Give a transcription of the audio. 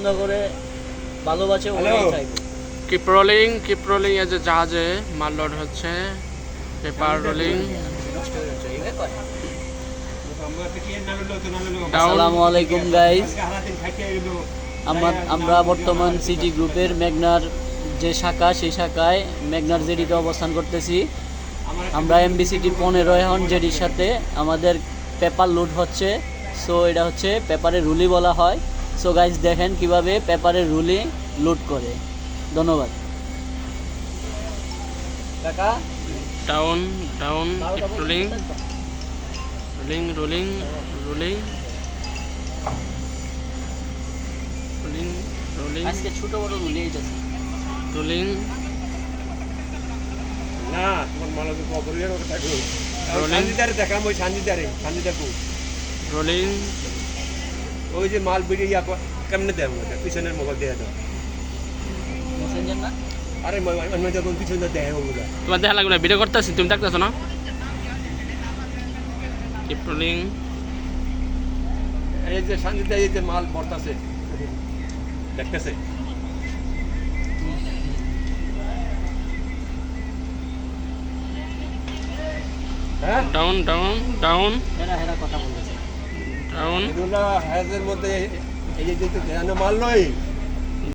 পছন্দ করে ভালোবাসে ওরাই চাইবে। কিপ রোলিং এ যে জাহাজে মাল লোড হচ্ছে, পেপার রোলিং। আসসালামু আলাইকুম গাইস, আমরা বর্তমান সিটি গ্রুপের মেঘনার যে শাখা, সেই শাখায় মেঘনার জেডিতে অবস্থান করতেছি। আমরা এমবিসিটি 15 এখন জেডির সাথে আমাদের পেপার লোড হচ্ছে। সো এটা হচ্ছে পেপারের রুলি বলা হয়। সো গাইস দেখেন কিভাবে পেপারের রুলি লোড করে। ধন্যবাদ কাকা। ডাউন কিপ রোলিং রোলিং আজকে ছোট বড় রুলি এইটাছে রোলিং না তোমার মালা তো অপরিহার ওটা থাকো শান্তিদারে দেখাম, ওই শান্তিদার কো রোলিং। ওই যে মাল বেরিয়ে কেমনে দেয় ওটা পিছনের মোবাইল দেয়া দাও। মেসেঞ্জার না, আরে অন্য যখন পিছনে দেয় ওগুলা তোমার দেখা লাগবে না, ভিডিও করতেছি, তুমি দেখতেছো না? Keep rolling. এই যে শান্তিদা এই যে মাল বর্তাছে দেখতেছে। হ্যাঁ ডাউন হেরা কথা বলতেছে। ডাউন এগুলা হ্যাজের মধ্যে এই যে ধ্যান মাল নয়,